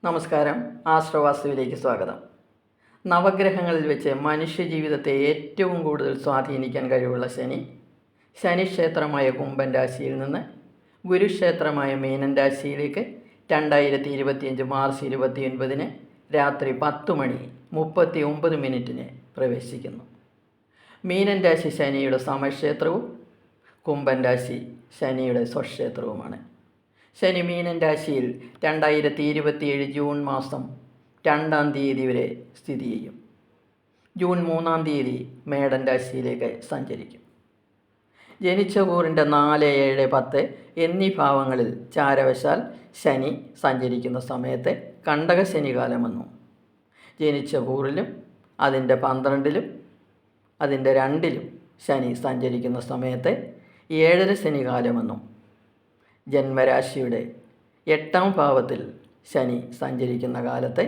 നമസ്കാരം. ആശ്രവാസ്തുവിലേക്ക് സ്വാഗതം. നവഗ്രഹങ്ങളിൽ വെച്ച് മനുഷ്യജീവിതത്തെ ഏറ്റവും കൂടുതൽ സ്വാധീനിക്കാൻ കഴിവുള്ള ശനിക്ഷേത്രമായ കുംഭൻ രാശിയിൽ നിന്ന് ഗുരുക്ഷേത്രമായ മീനൻ രാശിയിലേക്ക് 2025 മാർച്ച് 29 രാത്രി 10:39 പ്രവേശിക്കുന്നു. മീനൻ രാശി ശനിയുടെ സമക്ഷേത്രവും കുംഭൻ രാശി ശനിയുടെ സ്വക്ഷേത്രവുമാണ്. ശനി മീനൻ രാശിയിൽ 2027 ജൂൺ മാസം 2-ാം തീയതി വരെ സ്ഥിതി ചെയ്യും. ജൂൺ 3-ാം തീയതി മേടൻ രാശിയിലേക്ക് സഞ്ചരിക്കും. ജനിച്ച കൂറിൻ്റെ 4, 7, 10 എന്നീ ഭാവങ്ങളിൽ ചാരവശാൽ ശനി സഞ്ചരിക്കുന്ന സമയത്തെ കണ്ടകശനി കാലമെന്നും, ജനിച്ച കൂറിലും അതിൻ്റെ 12-ലും അതിൻ്റെ 2-ലും ശനി സഞ്ചരിക്കുന്ന സമയത്തെ 7.5 ശനി കാലമെന്നും, ജന്മരാശിയുടെ 8-ാം ഭാവത്തിൽ ശനി സഞ്ചരിക്കുന്ന കാലത്തെ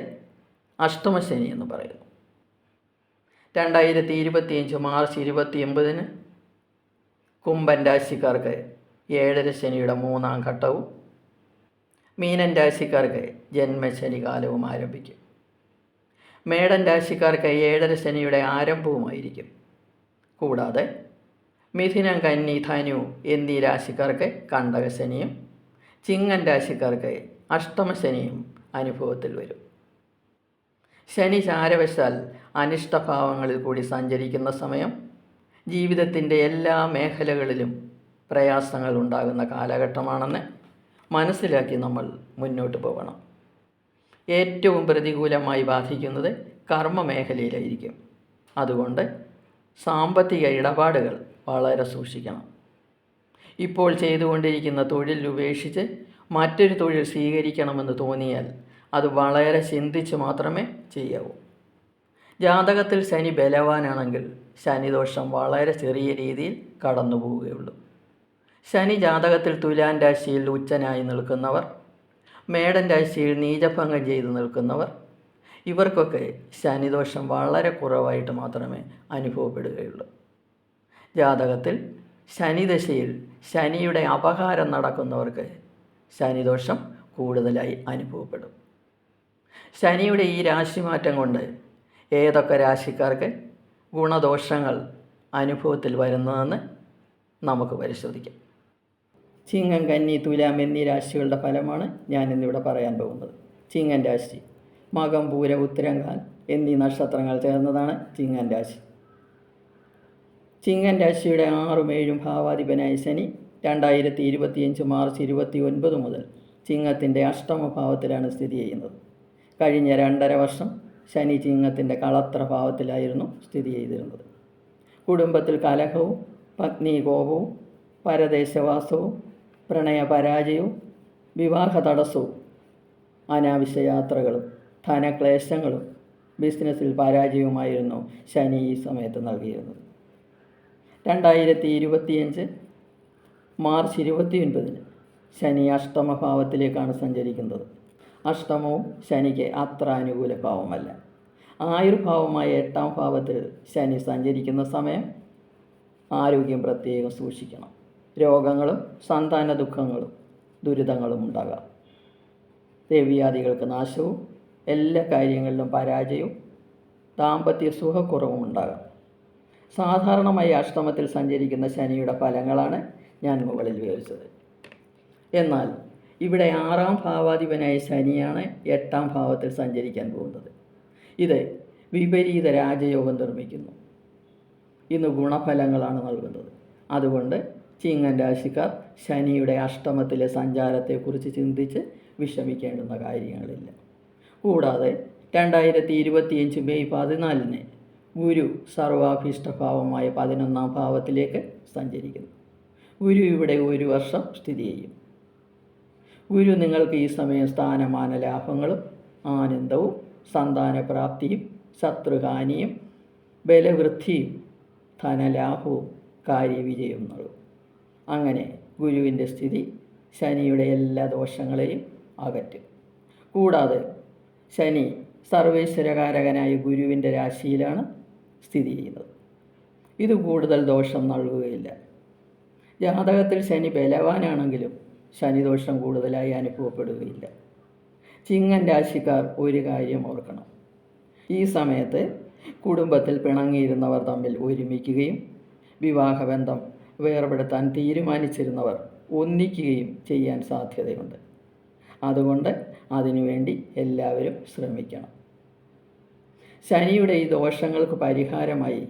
അഷ്ടമശനി എന്ന് പറയുന്നു. 2025 മാർച്ച് 29 കുംഭൻ രാശിക്കാർക്ക് 7.5 ശനിയുടെ 3-ാം ഘട്ടവും മീനൻ രാശിക്കാർക്ക് ജന്മശനി കാലവും ആരംഭിക്കും. മേടൻ രാശിക്കാർക്ക് 7.5 ശനിയുടെ ആരംഭവുമായിരിക്കും. കൂടാതെ മിഥുനം, കന്നി, ധനു എന്നീ രാശിക്കാർക്ക് കണ്ടകശനിയും ചിങ്ങൻ രാശിക്കാർക്ക് അഷ്ടമശനിയും അനുഭവത്തിൽ വരും. ശനി ചാരവശാൽ അനിഷ്ടഭാവങ്ങളിൽ കൂടി സഞ്ചരിക്കുന്ന സമയം ജീവിതത്തിൻ്റെ എല്ലാ മേഖലകളിലും പ്രയാസങ്ങൾ ഉണ്ടാകുന്ന കാലഘട്ടമാണെന്ന് മനസ്സിലാക്കി നമ്മൾ മുന്നോട്ട് പോകണം. ഏറ്റവും പ്രതികൂലമായി ബാധിക്കുന്നത് കർമ്മ മേഖലയിലായിരിക്കും. അതുകൊണ്ട് സാമ്പത്തിക ഇടപാടുകൾ വളരെ സൂക്ഷിക്കണം. ഇപ്പോൾ ചെയ്തുകൊണ്ടിരിക്കുന്ന തൊഴിൽ ഉപേക്ഷിച്ച് മറ്റൊരു തൊഴിൽ സ്വീകരിക്കണമെന്ന് തോന്നിയാൽ അത് വളരെ ചിന്തിച്ച് മാത്രമേ ചെയ്യാവൂ. ജാതകത്തിൽ ശനി ബലവാനാണെങ്കിൽ ശനിദോഷം വളരെ ചെറിയ രീതിയിൽ കടന്നു പോവുകയുള്ളൂ. ശനി ജാതകത്തിൽ തുലാൻ രാശിയിൽ ഉച്ചനായി നിൽക്കുന്നവർ, മേടൻ രാശിയിൽ നീചഭംഗം ചെയ്ത് നിൽക്കുന്നവർ, ഇവർക്കൊക്കെ ശനിദോഷം വളരെ കുറവായിട്ട് മാത്രമേ അനുഭവപ്പെടുകയുള്ളൂ. ജാതകത്തിൽ ശനിദശയിൽ ശനിയുടെ അപഹാരം നടക്കുന്നവർക്ക് ശനിദോഷം കൂടുതലായി അനുഭവപ്പെടും. ശനിയുടെ ഈ രാശിമാറ്റം കൊണ്ട് ഏതൊക്കെ രാശിക്കാർക്ക് ഗുണദോഷങ്ങൾ അനുഭവത്തിൽ വരുന്നതെന്ന് നമുക്ക് പരിശോധിക്കാം. ചിങ്ങം, കന്നി, തുലാം എന്നീ രാശികളുടെ ഫലമാണ് ഞാനിന്നിവിടെ പറയാൻ പോകുന്നത്. ചിങ്ങൻ രാശി മകം, പൂര, ഉത്തരങ്കാൽ എന്നീ നക്ഷത്രങ്ങൾ ചേർന്നതാണ് ചിങ്ങൻ രാശി. ചിങ്ങൻ രാശിയുടെ 6ഉം 7ഉം ഭാവാധിപനായ ശനി 2025 മാർച്ച് 29 മുതൽ ചിങ്ങത്തിൻ്റെ അഷ്ടമഭാവത്തിലാണ് സ്ഥിതി ചെയ്യുന്നത്. കഴിഞ്ഞ 2.5 വർഷം ശനി ചിങ്ങത്തിൻ്റെ കളത്ര ഭാവത്തിലായിരുന്നു സ്ഥിതി ചെയ്തിരുന്നത്. കുടുംബത്തിൽ കലഹവും പത്നീകോപവും പരദേശവാസവും പ്രണയപരാജയവും വിവാഹ തടസ്സവും അനാവശ്യ യാത്രകളും ധനക്ലേശങ്ങളും ബിസിനസ്സിൽ പരാജയവുമായിരുന്നു ശനി ഈ സമയത്ത് നൽകിയിരുന്നത്. 2025 മാർച്ച് 29 ശനി അഷ്ടമഭാവത്തിലേക്കാണ് സഞ്ചരിക്കുന്നത്. അഷ്ടമവും ശനിക്ക് അത്ര അനുകൂല ഭാവമല്ല. ആയുർഭാവമായ 8-ാം ഭാവത്തിൽ ശനി സഞ്ചരിക്കുന്ന സമയം ആരോഗ്യം പ്രത്യേകം സൂക്ഷിക്കണം. രോഗങ്ങളും സന്താന ദുഃഖങ്ങളും ദുരിതങ്ങളും ഉണ്ടാകാം. ദേവ്യാദികൾക്ക് നാശവും എല്ലാ കാര്യങ്ങളിലും പരാജയവും ദാമ്പത്യ സുഖക്കുറവും ഉണ്ടാകാം. സാധാരണമായി അഷ്ടമത്തിൽ സഞ്ചരിക്കുന്ന ശനിയുടെ ഫലങ്ങളാണ് ഞാൻ മുകളിൽ വിവരിച്ചത്. എന്നാൽ ഇവിടെ 6-ാം ഭാവാധിപനായ ശനിയാണ് 8-ാം ഭാവത്തിൽ സഞ്ചരിക്കാൻ പോകുന്നത്. ഇത് വിപരീത രാജയോഗം നിർമ്മിക്കുന്നു. ഇന്ന് ഗുണഫലങ്ങളാണ് നൽകുന്നത്. അതുകൊണ്ട് ചിങ്ങൻ രാശിക്കാർ ശനിയുടെ അഷ്ടമത്തിലെ സഞ്ചാരത്തെക്കുറിച്ച് ചിന്തിച്ച് വിഷമിക്കേണ്ടുന്ന കാര്യങ്ങളില്ല. കൂടാതെ 2025 മെയ് 14 ഗുരു സർവാഭീഷ്ടഭാവമായ 11-ാം ഭാവത്തിലേക്ക് സഞ്ചരിക്കുന്നു. ഗുരു ഇവിടെ 1 വർഷം സ്ഥിതി ചെയ്യും. ഗുരു നിങ്ങൾക്ക് ഈ സമയം സ്ഥാനമാന ലാഭങ്ങളും ആനന്ദവും സന്താനപ്രാപ്തിയും ശത്രുഹാനിയും ബലവൃദ്ധിയും ധനലാഭവും കാര്യവിജയവും നൽകും. അങ്ങനെ ഗുരുവിൻ്റെ സ്ഥിതി ശനിയുടെ എല്ലാ ദോഷങ്ങളെയും അകറ്റും. കൂടാതെ ശനി സർവേശ്വരകാരകനായ ഗുരുവിൻ്റെ രാശിയിലാണ് സ്ഥിതി ചെയ്യുന്നത്. ഇത് കൂടുതൽ ദോഷം നൽകുകയില്ല. ജാതകത്തിൽ ശനി ബലവാനാണെങ്കിലും ശനിദോഷം കൂടുതലായി അനുഭവപ്പെടുകയില്ല. ചിങ്ങൻ രാശിക്കാർ ഒരു കാര്യം ഓർക്കണം. ഈ സമയത്ത് കുടുംബത്തിൽ പിണങ്ങിയിരുന്നവർ തമ്മിൽ ഒരുമിക്കുകയും വിവാഹബന്ധം വേർപെടുത്താൻ തീരുമാനിച്ചിരുന്നവർ ഒന്നിക്കുകയും ചെയ്യാൻ സാധ്യതയുണ്ട്. അതുകൊണ്ട് അതിനുവേണ്ടി എല്ലാവരും ശ്രമിക്കണം. ശനിയുടെ ഈ ദോഷങ്ങൾക്ക് പരിഹാരമായി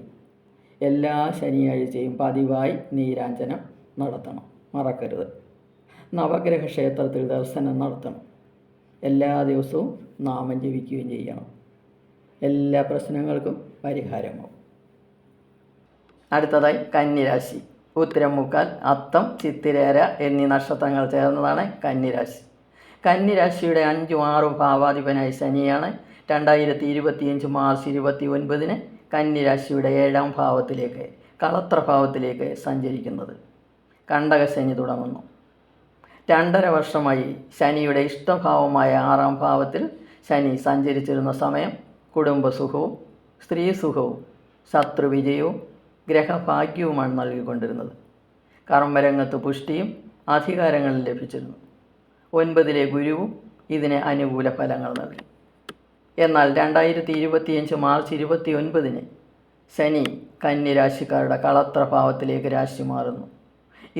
എല്ലാ ശനിയാഴ്ചയും പതിവായി നീരാഞ്ജനം നടത്തണം, മറക്കരുത്. നവഗ്രഹ ക്ഷേത്രത്തിൽ ദർശനം നടത്തണം. എല്ലാ ദിവസവും നാമം ജപിക്കുകയും ചെയ്യണം. എല്ലാ പ്രശ്നങ്ങൾക്കും പരിഹാരമാവും. അടുത്തതായി കന്നിരാശി. ഉത്തരം, മുക്കാൽ, അത്തം, ചിത്തിരേര എന്നീ നക്ഷത്രങ്ങൾ ചേർന്നതാണ് കന്നിരാശി. കന്നിരാശിയുടെ 5ഉം 6ഉം ഭാവാധിപനായി ശനിയാണ് 2025 മാർച്ച് 29 കന്നിരാശിയുടെ 7ാം ഭാവത്തിലേക്ക്, കളത്രഭാവത്തിലേക്ക് സഞ്ചരിക്കുന്നത്. കണ്ടകശനി തുടങ്ങുന്നു. 2.5 വർഷമായി ശനിയുടെ ഇഷ്ടഭാവമായ 6ാം ഭാവത്തിൽ ശനി സഞ്ചരിച്ചിരുന്ന സമയം കുടുംബസുഖവും സ്ത്രീസുഖവും ശത്രുവിജയവും ഗ്രഹഭാഗ്യവുമാണ് നൽകിക്കൊണ്ടിരുന്നത്. കർമ്മരംഗത്ത് പുഷ്ടിയും അധികാരങ്ങളും ലഭിച്ചിരുന്നു. 9ലെ ഗുരുവും ഇതിന് അനുകൂല ഫലങ്ങൾ നൽകി. എന്നാൽ 2025 മാർച്ച് 29 ശനി കന്നിരാശിക്കാരുടെ കളത്രഭാവത്തിലേക്ക് രാശി മാറുന്നു.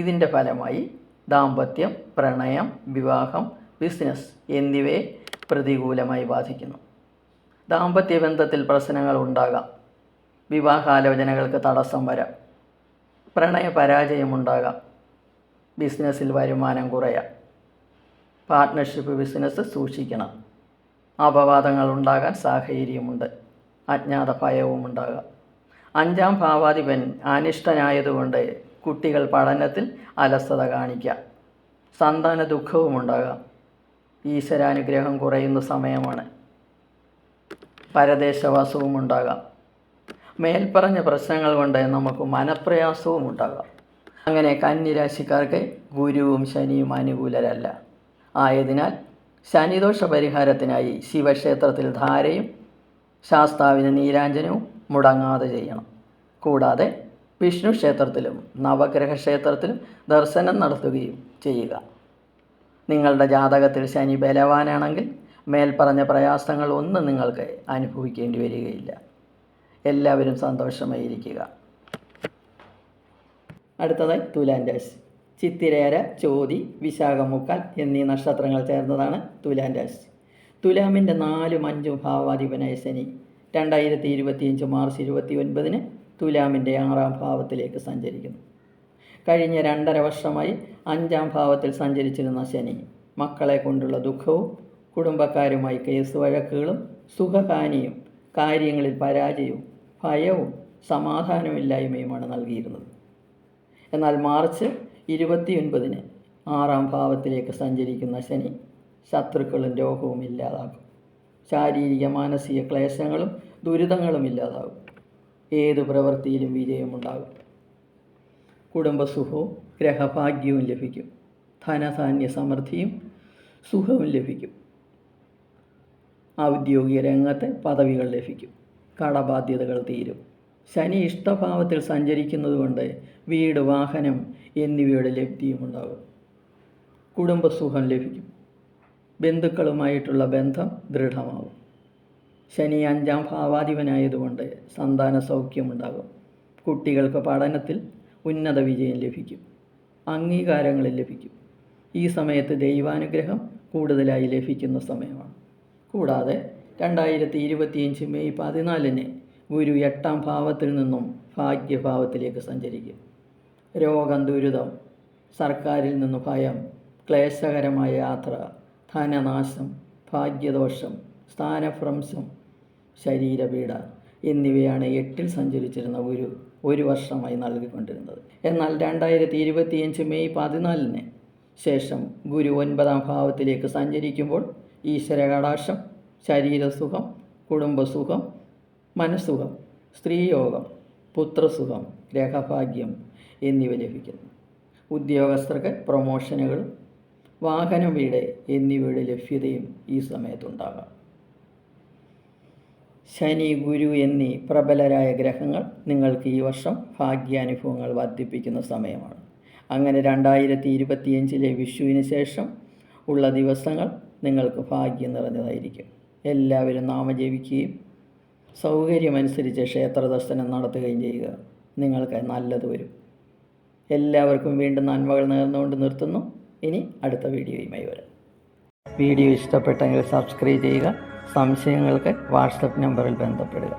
ഇതിൻ്റെ ഫലമായി ദാമ്പത്യം, പ്രണയം, വിവാഹം, ബിസിനസ് എന്നിവയെ പ്രതികൂലമായി ബാധിക്കുന്നു. ദാമ്പത്യ ബന്ധത്തിൽ പ്രശ്നങ്ങൾ ഉണ്ടാകാം. വിവാഹാലോചനകൾക്ക് തടസ്സം വരാം. പ്രണയ പരാജയമുണ്ടാകാം. ബിസിനസ്സിൽ വരുമാനം കുറയാം. പാർട്ട്ണർഷിപ്പ് ബിസിനസ് സൂക്ഷിക്കണം. അപവാദങ്ങൾ ഉണ്ടാകാൻ സാഹചര്യമുണ്ട്. അജ്ഞാത ഭയവും ഉണ്ടാകാം. 5ാം ഭാവാധിപൻ അനിഷ്ടനായതുകൊണ്ട് കുട്ടികൾ പഠനത്തിൽ അലസത കാണിക്കാം. സന്താന ദുഃഖവും ഉണ്ടാകാം. ഈശ്വരാനുഗ്രഹം കുറയുന്ന സമയമാണ്. പരദേശവാസവും ഉണ്ടാകാം. മേൽപ്പറഞ്ഞ പ്രശ്നങ്ങൾ കൊണ്ട് നമുക്ക് മനപ്രയാസവും ഉണ്ടാകാം. അങ്ങനെ കന്നിരാശിക്കാർക്ക് ഗുരുവും ശനിയും അനുകൂലരല്ല. ആയതിനാൽ ശനിദോഷ പരിഹാരത്തിനായി ശിവക്ഷേത്രത്തിൽ ധാരയും ശാസ്താവിന് നീരാഞ്ജനവും മുടങ്ങാതെ ചെയ്യണം. കൂടാതെ വിഷ്ണു ക്ഷേത്രത്തിലും നവഗ്രഹ ക്ഷേത്രത്തിലും ദർശനം നടത്തുകയും ചെയ്യുക. നിങ്ങളുടെ ജാതകത്തിൽ ശനി ബലവാനാണെങ്കിൽ മേൽപ്പറഞ്ഞ പ്രയാസങ്ങൾ ഒന്നും നിങ്ങൾക്ക് അനുഭവിക്കേണ്ടി വരികയില്ല. എല്ലാവരും സന്തോഷമായിരിക്കുക. അടുത്തതായി തുലാം രാശി. ചിത്തിരേര, ചോതി, വിശാഖം, മുക്കാൽ എന്നീ നക്ഷത്രങ്ങൾ ചേർന്നതാണ് തുലാം രാശി. തുലാമിൻ്റെ 4ഉം 5ഉം ഭാവാധിപനായ ശനി 2025 മാർച്ച് 29 തുലാമിൻ്റെ 6ാം ഭാവത്തിലേക്ക് സഞ്ചരിക്കുന്നു. കഴിഞ്ഞ 2.5 വർഷമായി 5ാം ഭാവത്തിൽ സഞ്ചരിച്ചിരുന്ന ശനി മക്കളെ കൊണ്ടുള്ള ദുഃഖവും കുടുംബക്കാരുമായി കേസ് വഴക്കുകളും സുഖഹാനിയും കാര്യങ്ങളിൽ പരാജയവും ഭയവും സമാധാനമില്ലായ്മയുമാണ് നൽകിയിരുന്നത്. എന്നാൽ മാർച്ച് 29 6ാം ഭാവത്തിലേക്ക് സഞ്ചരിക്കുന്ന ശനി ശത്രുക്കളും രോഗവും ഇല്ലാതാക്കും. ശാരീരിക മാനസിക ക്ലേശങ്ങളും ദുരിതങ്ങളും ഇല്ലാതാകും. ഏതു പ്രവൃത്തിയിലും വിജയമുണ്ടാകും. കുടുംബസുഖവും ഗ്രഹഭാഗ്യവും ലഭിക്കും. ധനധാന്യ സമൃദ്ധിയും സുഖവും ലഭിക്കും. ഔദ്യോഗിക രംഗത്ത് പദവികൾ ലഭിക്കും. കടബാധ്യതകൾ തീരും. ശനി ഇഷ്ടഭാവത്തിൽ സഞ്ചരിക്കുന്നതുകൊണ്ട് വീട്, വാഹനം എന്നിവയുടെ ലബ്ധിയുമുണ്ടാകും. കുടുംബസുഖം ലഭിക്കും. ബന്ധുക്കളുമായിട്ടുള്ള ബന്ധം ദൃഢമാവും. ശനി 5ാം ഭാവാധിപനായതുകൊണ്ട് സന്താന സൗഖ്യമുണ്ടാകും. കുട്ടികൾക്ക് പഠനത്തിൽ ഉന്നത വിജയം ലഭിക്കും. അംഗീകാരങ്ങൾ ലഭിക്കും. ഈ സമയത്ത് ദൈവാനുഗ്രഹം കൂടുതലായി ലഭിക്കുന്ന സമയമാണ്. കൂടാതെ 2025 മെയ് 14 ഗുരു 8ാം ഭാവത്തിൽ നിന്നും ഭാഗ്യഭാവത്തിലേക്ക് സഞ്ചരിക്കും. രോഗം, ദുരിതം, സർക്കാരിൽ നിന്ന് ഭയം, ക്ലേശകരമായ യാത്ര, ധനനാശം, ഭാഗ്യദോഷം, സ്ഥാനഭ്രംശം, ശരീരപീഡ എന്നിവയാണ് 8ൽ സഞ്ചരിച്ചിരുന്ന ഗുരു 1 വർഷമായി നൽകിക്കൊണ്ടിരുന്നത്. എന്നാൽ 2025 മെയ് 14 ശേഷം ഗുരു 9ാം ഭാവത്തിലേക്ക് സഞ്ചരിക്കുമ്പോൾ ഈശ്വര കടാക്ഷം, ശരീരസുഖം, കുടുംബസുഖം, മനസ്സുഖം, സ്ത്രീയോഗം, പുത്രസുഖം, ഗ്രഹഭാഗ്യം എന്നിവ ലഭിക്കുന്നു. ഉദ്യോഗസ്ഥർക്ക് പ്രൊമോഷനുകളും വാഹനം, വീട് എന്നിവയുടെ ലഭ്യതയും ഈ സമയത്തുണ്ടാകാം. ശനി, ഗുരു എന്നീ പ്രബലരായ ഗ്രഹങ്ങൾ നിങ്ങൾക്ക് ഈ വർഷം ഭാഗ്യാനുഭവങ്ങൾ വർദ്ധിപ്പിക്കുന്ന സമയമാണ്. അങ്ങനെ 2025 വിഷുവിന് ശേഷം ഉള്ള ദിവസങ്ങൾ നിങ്ങൾക്ക് ഭാഗ്യം നിറഞ്ഞതായിരിക്കും. എല്ലാവരും നാമജപിക്കുകയും സൗകര്യമനുസരിച്ച് ക്ഷേത്ര ദർശനം നടത്തുകയും ചെയ്യുക. നിങ്ങൾക്ക് നല്ലത് വരും. എല്ലാവർക്കും വീണ്ടും നന്മകൾ നേർന്നുകൊണ്ട് നിർത്തുന്നു. ഇനി അടുത്ത വീഡിയോയുമായി വരാം. വീഡിയോ ഇഷ്ടപ്പെട്ടെങ്കിൽ സബ്സ്ക്രൈബ് ചെയ്യുക. സംശയങ്ങൾക്ക് വാട്സപ്പ് നമ്പറിൽ ബന്ധപ്പെടുക.